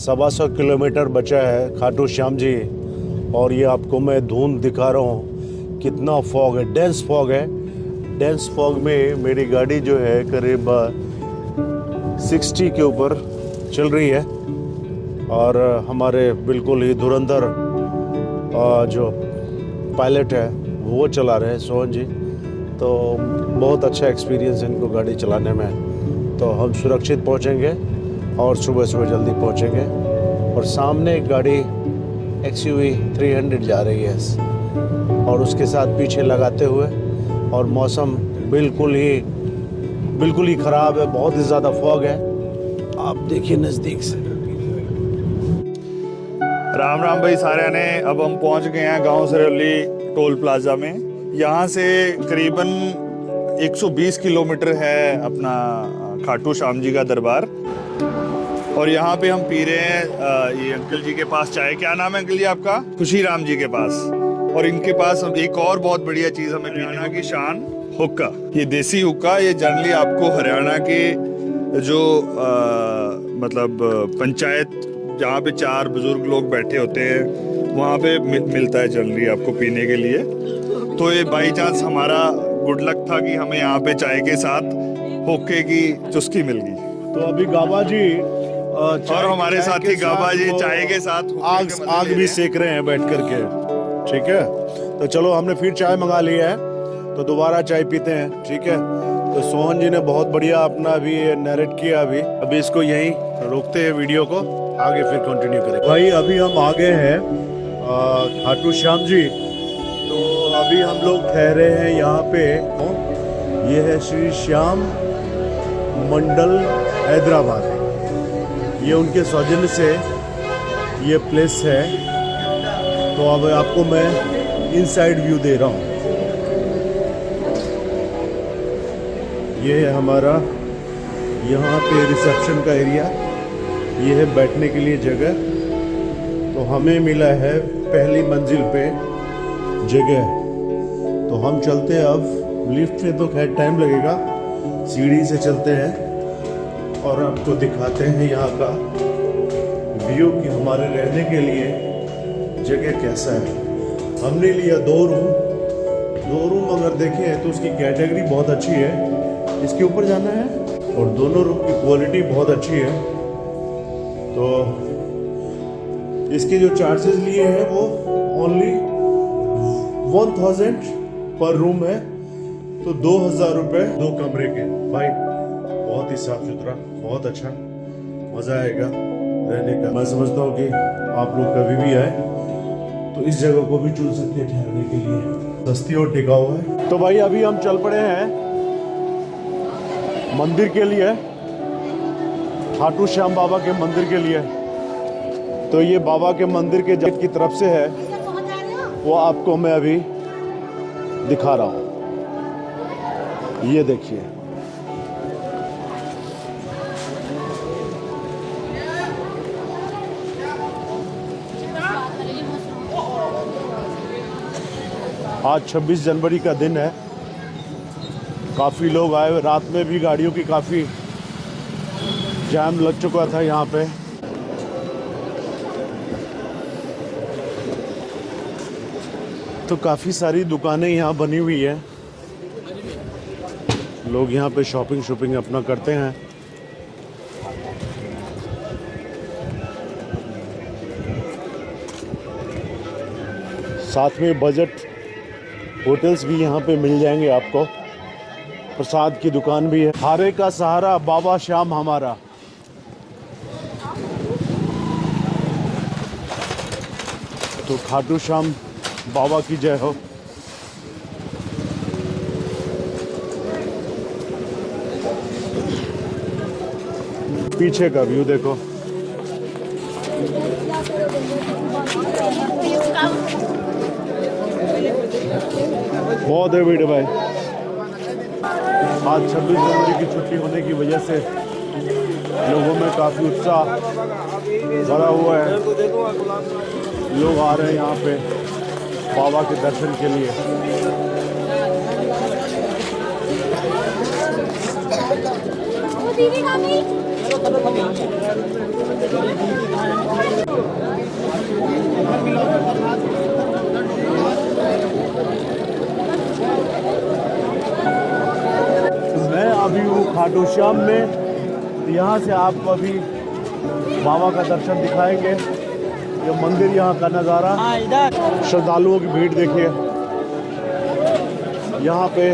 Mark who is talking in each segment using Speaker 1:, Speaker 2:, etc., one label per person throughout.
Speaker 1: 125 kilometre बचा है खाटू श्याम जी, और ये आपको मैं धुंध दिखा रहा हूँ। कितना फॉग है, डेंस फॉग है। डेंस फॉग में मेरी गाड़ी जो है करीब 60 के ऊपर चल रही है, और हमारे बिल्कुल ही धुरंधर जो पायलट है वो चला रहे हैं, सोहन जी। तो बहुत अच्छा एक्सपीरियंस है इनको गाड़ी चलाने में। तो हम सुरक्षित पहुंचेंगे और सुबह सुबह जल्दी पहुंचेंगे। और सामने एक गाड़ी XUV 300 जा रही है, और उसके साथ पीछे लगाते हुए, और मौसम बिल्कुल ही ख़राब है, बहुत ही ज़्यादा फॉग है। आप देखिए नज़दीक से।
Speaker 2: राम राम भाई सारे ने। अब हम पहुंच गए हैं गांव सरौली टोल प्लाजा में। यहाँ से करीबन 120 किलोमीटर है अपना खाटू श्याम जी का दरबार। और यहाँ पे हम पी रहे हैं ये अंकल जी के पास चाय। क्या नाम है अंकल जी आपका? खुशी राम जी के पास। और इनके पास एक और बहुत बढ़िया चीज़ हमें पीना की शान हुक्का। ये देसी हुक्का, ये जनरली आपको हरियाणा के जो मतलब पंचायत जहाँ पे 4 बुजुर्ग लोग बैठे होते हैं वहाँ पे मिलता है जनरली आपको पीने के लिए। तो ये बाई चांस हमारा गुड लक था कि हमें यहाँ पे चाय के साथ हुक्के की चुस्की मिल गई।
Speaker 1: तो अभी गाबा जी
Speaker 2: और हमारे साथी गाबा जी चाय के साथ
Speaker 1: आग भी सेक रहे हैं बैठ करके। ठीक है, तो चलो हमने फिर चाय मंगा ली है, तो दोबारा चाय पीते हैं। ठीक है, तो सोहन जी ने बहुत बढ़िया अपना अभी नैरेट किया। अभी इसको यहीं रोकते हैं वीडियो को, आगे फिर कंटिन्यू करेंगे। भाई अभी हम आ गए हैं खाटू श्याम जी। तो अभी हम लोग ठहरे हैं यहाँ पे। ये है श्री श्याम मंडल हैदराबाद। ये उनके सौजन्य से ये प्लेस है। तो अब आपको मैं इनसाइड व्यू दे रहा हूँ। ये है हमारा यहाँ पे रिसेप्शन का एरिया। ये है बैठने के लिए जगह। तो हमें मिला है पहली मंजिल पे जगह। तो हम चलते हैं अब। लिफ्ट में तो खैर टाइम लगेगा, सीढ़ी से चलते हैं और आपको दिखाते हैं यहाँ का व्यू कि हमारे रहने के लिए जगह कैसा है। हमने लिया 2 रूम अगर देखें तो उसकी कैटेगरी बहुत अच्छी है। इसके ऊपर जाना है, और दोनों रूम की क्वालिटी बहुत अच्छी है। तो इसके जो चार्जेस लिए हैं वो ओनली 1000 पर रूम है। तो 2000 रुपये 2 कमरे के। भाई बहुत ही साफ सुथरा, बहुत अच्छा, मज़ा आएगा रहने का। मैं समझता हूँ कि आप लोग कभी भी आए तो इस जगह को भी चुन सकते हैं ठहरने के लिए। सस्ती और टिकाऊ है। तो भाई अभी हम चल पड़े हैं मंदिर के लिए, खाटू श्याम बाबा के मंदिर के लिए। तो ये बाबा के मंदिर के गेट की तरफ से है, वो आपको मैं अभी दिखा रहा हूँ। ये देखिए, आज 26 जनवरी का दिन है। काफ़ी लोग आए हुए, रात में भी गाड़ियों की काफ़ी जाम लग चुका था यहाँ पे। तो काफ़ी सारी दुकानें यहाँ बनी हुई है। लोग यहाँ पे शॉपिंग अपना करते हैं। साथ में बजट होटल्स भी यहाँ पे मिल जाएंगे आपको। प्रसाद की दुकान भी है। हारे का सहारा बाबा श्याम हमारा। तो खाटू श्याम बाबा की जय हो। पीछे का व्यू देखो। बहुत है भीड़ भाई। आज 26 जनवरी की छुट्टी होने की वजह से लोगों में काफ़ी उत्साह भरा हुआ है। लोग आ रहे हैं यहाँ पे बाबा के दर्शन के लिए। मैं अभी हूँ खाटू श्याम में। यहाँ से आपको अभी बाबा का दर्शन दिखाएंगे। ये मंदिर यहाँ का नज़ारा, श्रद्धालुओं की भीड़ देखिए। यहाँ पे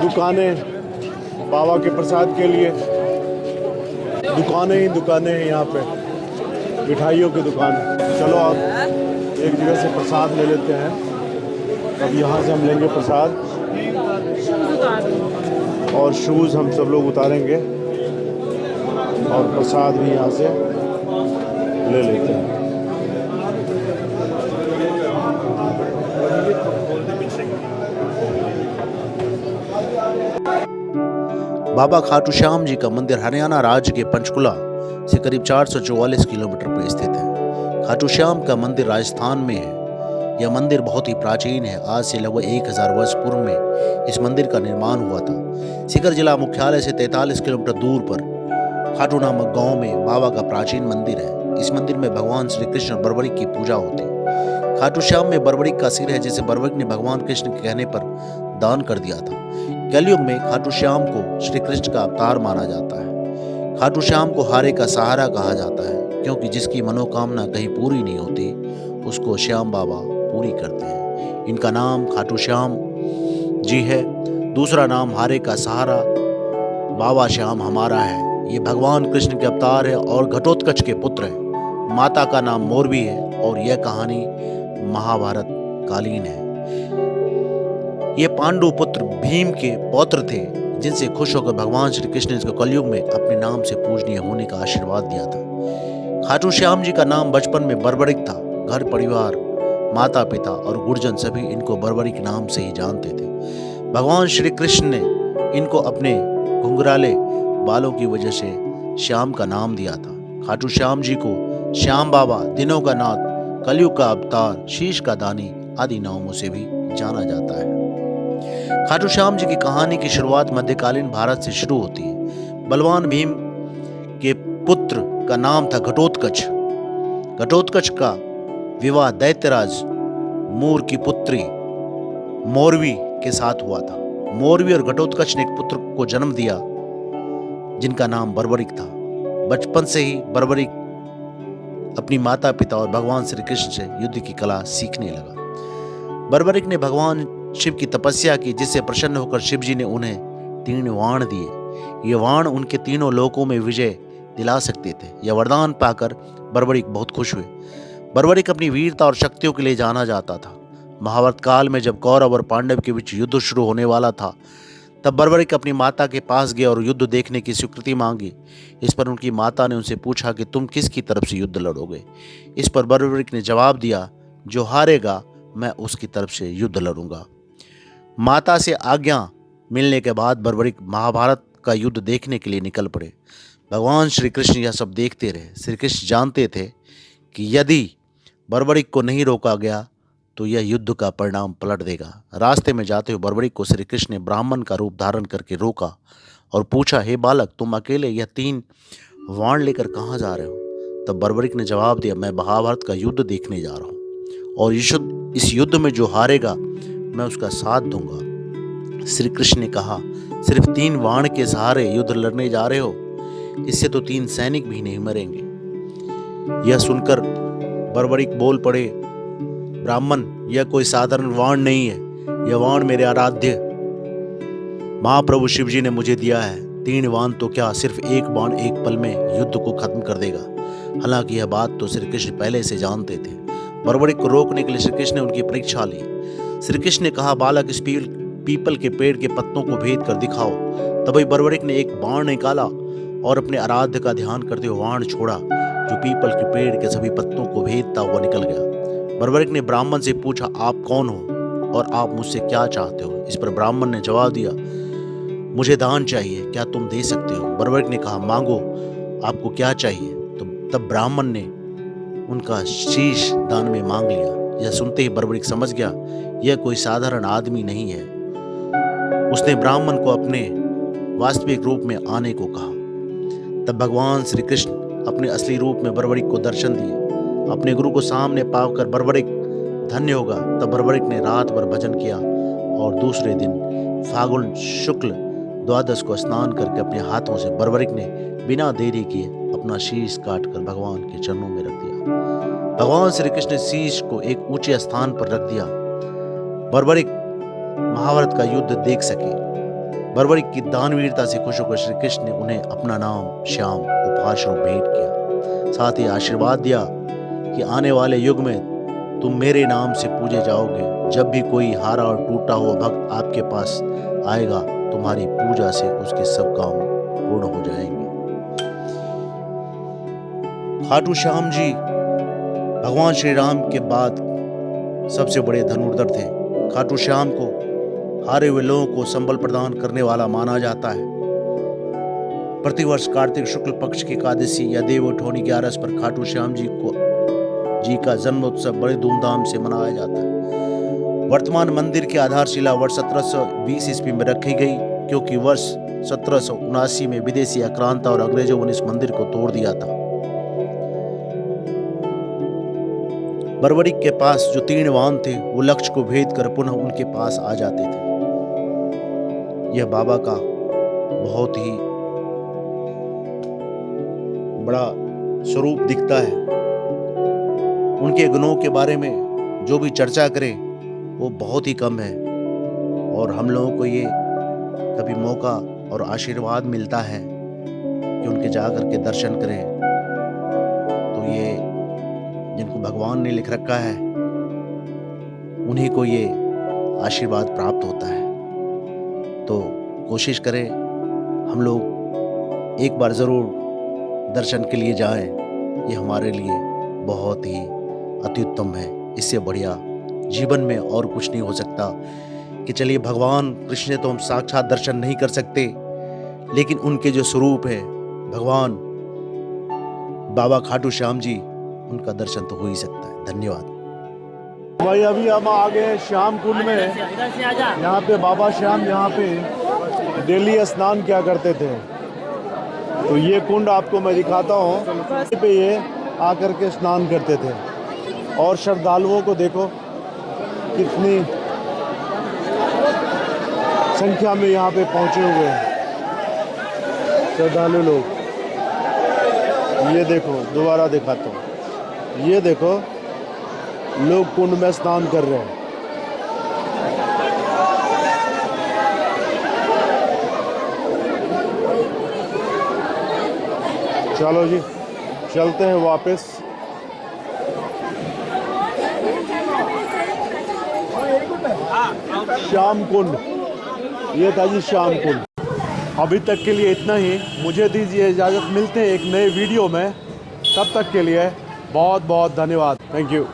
Speaker 1: दुकानें बाबा के प्रसाद के लिए, दुकानें ही दुकानें हैं यहाँ पे, मिठाइयों की दुकान। चलो आप एक जगह से प्रसाद ले लेते हैं। अब यहाँ से हम लेंगे प्रसाद और शूज़ हम सब लोग उतारेंगे और प्रसाद भी यहाँ से ले लेते हैं।
Speaker 3: बाबा खाटू श्याम जी का मंदिर हरियाणा राज्य के पंचकुला से करीब 444 किलोमीटर पर स्थित है। खाटू श्याम का मंदिर राजस्थान में है। यह मंदिर बहुत ही प्राचीन है। आज से लगभग 1000 वर्ष पूर्व में इस मंदिर का निर्माण हुआ था। सीकर जिला मुख्यालय से 43 किलोमीटर दूर पर खाटू नामक गांव में बाबा का प्राचीन मंदिर है। इस मंदिर में भगवान श्री कृष्ण और बर्बरीक की पूजा होती है। खाटू श्याम में बर्बरीक का सिर है, जिसे बर्बरीक ने भगवान कृष्ण के कहने पर दान कर दिया था। कलयुग में खाटू श्याम को श्री कृष्ण का अवतार माना जाता है। खाटू श्याम को हारे का सहारा कहा जाता है, क्योंकि जिसकी मनोकामना कहीं पूरी नहीं होती उसको श्याम बाबा पूरी करते हैं। इनका नाम खाटू श्याम जी है। दूसरा नाम हारे का सहारा बाबा श्याम हमारा है। ये भगवान कृष्ण के अवतार है और घटोत्कच के पुत्र हैं। माता का नाम मोरवी है और यह कहानी महाभारत कालीन है। ये पांडु पुत्र भीम के पौत्र थे, जिनसे खुश होकर भगवान श्री कृष्ण ने इसको कलयुग में अपने नाम से पूजनीय होने का आशीर्वाद दिया था। खाटू श्याम जी का नाम बचपन में बर्बरिक था। घर परिवार, माता पिता और गुरजन सभी इनको बर्बरिक नाम से ही जानते थे। भगवान श्री कृष्ण ने इनको अपने घुंघराले बालों की वजह से श्याम का नाम दिया था। खाटू श्याम जी को श्याम बाबा, दिनों का नाथ, कलयुग का अवतार, शीश का दानी आदि नामों से भी जाना जाता है। खाटू श्याम जी की कहानी की शुरुआत मध्यकालीन भारत से शुरू होती है। बलवान भीम के पुत्र का नाम था घटोत्कच। घटोत्कच का विवाह दैत्यराज मूर की पुत्री मोरवी के साथ हुआ था। मोरवी और घटोत्कच ने एक पुत्र को जन्म दिया, जिनका नाम बर्बरिक था। बचपन से ही बर्बरिक अपनी माता पिता और भगवान श्री कृष्ण से युद्ध की कला सीखने लगा। बर्बरिक ने भगवान शिव की तपस्या की, जिससे प्रसन्न होकर शिव जी ने उन्हें 3 वाण दिए। ये वाण उनके तीनों लोकों में विजय दिला सकते थे। यह वरदान पाकर बर्बरिक बहुत खुश हुए। बर्बरिक अपनी वीरता और शक्तियों के लिए जाना जाता था। महाभारत काल में जब कौरव और पांडव के बीच युद्ध शुरू होने वाला था, तब बर्बरिक अपनी माता के पास गया और युद्ध देखने की स्वीकृति मांगी। इस पर उनकी माता ने उनसे पूछा कि तुम किसकी तरफ से युद्ध लड़ोगे। इस पर बर्बरिक ने जवाब दिया, जो हारेगा मैं उसकी तरफ से युद्ध लड़ूंगा। माता से आज्ञा मिलने के बाद बर्बरिक महाभारत का युद्ध देखने के लिए निकल पड़े। भगवान श्री कृष्ण यह सब देखते रहे। श्री कृष्ण जानते थे कि यदि बर्बरिक को नहीं रोका गया तो यह युद्ध का परिणाम पलट देगा। रास्ते में जाते हुए बर्बरिक को श्री कृष्ण ने ब्राह्मण का रूप धारण करके रोका और पूछा, हे बालक, तुम अकेले यह 3 वाण लेकर कहाँ जा रहे हो। तब बर्बरिक ने जवाब दिया, मैं महाभारत का युद्ध देखने जा रहा हूँ और इस युद्ध में जो हारेगा मैं उसका साथ दूंगा। श्री कृष्ण ने कहा, सिर्फ 3 वाण के सहारे युद्ध लड़ने जा रहे हो, इससे तो 3 सैनिक भी नहीं मरेंगे। यह सुनकर बर्बरिक बोल पड़े, ब्राह्मण, यह कोई साधारण वाण नहीं है। यह वाण मेरे आराध्य महाप्रभु शिव जी ने मुझे दिया है। 3 वाण तो क्या, सिर्फ 1 बाण एक पल में युद्ध को खत्म कर देगा। हालांकि यह बात तो श्री कृष्ण पहले से जानते थे। बर्बरिक को रोकने के लिए श्री कृष्ण ने उनकी परीक्षा ली। श्री कृष्ण ने कहा, बालक, इस पीपल के पेड़ के पत्तों को भेद कर दिखाओ। तभी बर्बरिक ने एक बाण निकाला और अपने आराध्य का ध्यान करते हुए बाण छोड़ा, जो पीपल के पेड़ के सभी पत्तों को भेदता हुआ निकल गया। बर्बरिक ने ब्राह्मण से पूछा, आप कौन हो और आप मुझसे क्या चाहते हो। इस पर ब्राह्मण ने जवाब दिया, मुझे दान चाहिए, क्या तुम दे सकते हो। बर्बरिक ने कहा, मांगो, आपको क्या चाहिए। तो तब ब्राह्मण ने उनका शीश दान में मांग लिया। यह सुनते ही बर्बरिक समझ गया यह कोई साधारण आदमी नहीं है। उसने ब्राह्मण को अपने वास्तविक रूप में आने को कहा। तब भगवान श्री कृष्ण अपने असली रूप में बर्बरिक को दर्शन दिए। अपने गुरु को सामने पाकर बर्बरिक धन्य होगा। तब बर्बरिक ने रात भर भजन किया और दूसरे दिन फागुन शुक्ल द्वादश को स्नान करके अपने हाथों से बर्बरिक ने बिना देरी किए अपना शीश काटकर भगवान के चरणों में रख दिया। भगवान श्री कृष्ण ने शीश को एक ऊंचे स्थान पर रख दिया। बर्बरिक महाभारत का युद्ध देख सके। बर्बरिक की दानवीरता से खुश होकर श्री कृष्ण ने उन्हें अपना नाम श्याम उपहार स्वरूप भेंट किया। साथ ही आशीर्वाद दिया कि आने वाले युग में तुम मेरे नाम से पूजे जाओगे। जब भी कोई हारा और टूटा हुआ भक्त आपके पास आएगा, तुम्हारी पूजा से उसके सब काम पूर्ण हो जाएंगे। खाटू श्याम जी भगवान श्री राम के बाद सबसे बड़े धनुर्धर थे। खाटू श्याम को हारे हुए लोगों को संबल प्रदान करने वाला माना जाता है। प्रतिवर्ष कार्तिक शुक्ल पक्ष की एकादशी या देव उठौनी 11 पर खाटू श्याम जी का जन्मोत्सव बड़े धूमधाम से मनाया जाता है। वर्तमान मंदिर की आधारशिला वर्ष 1720 ईस्वी में रखी गई, क्योंकि वर्ष 1779 में विदेशी आक्रांता और अंग्रेजों ने इस मंदिर को तोड़ दिया था। बर्बरिक के पास जो तीर्ण वाहन थे वो लक्ष्य को भेद कर पुनः उनके पास आ जाते थे। यह बाबा का बहुत ही बड़ा स्वरूप दिखता है। उनके गुणों के बारे में जो भी चर्चा करें वो बहुत ही कम है, और हम लोगों को ये कभी मौका और आशीर्वाद मिलता है कि उनके जाकर के दर्शन करें, तो ये जिनको भगवान ने लिख रखा है उन्हीं को ये आशीर्वाद प्राप्त होता है। तो कोशिश करें हम लोग एक बार ज़रूर दर्शन के लिए जाएं। ये हमारे लिए बहुत ही अति उत्तम है। इससे बढ़िया जीवन में और कुछ नहीं हो सकता कि चलिए भगवान कृष्ण तो हम साक्षात दर्शन नहीं कर सकते, लेकिन उनके जो स्वरूप है भगवान बाबा खाटू श्याम जी, उनका दर्शन तो हो ही सकता है। धन्यवाद
Speaker 1: भाई। अभी हम आ गए श्याम कुंड में। यहाँ पे बाबा श्याम यहाँ पे डेली स्नान किया करते थे। तो ये कुंड आपको मैं दिखाता हूँ। पे ये आकर के स्नान करते थे, और श्रद्धालुओं को देखो कितनी संख्या में यहाँ पे पहुँचे हुए हैं श्रद्धालु लोग। ये देखो, दोबारा दिखाता हूँ। ये देखो लोग कुंड में स्नान कर रहे हैं। चलो जी, चलते हैं वापस। श्याम कुंड, ये था जी श्याम कुंड। अभी तक के लिए इतना ही। मुझे दीजिए इजाज़त। मिलते हैं एक नए वीडियो में। तब तक के लिए बहुत बहुत धन्यवाद। Thank you.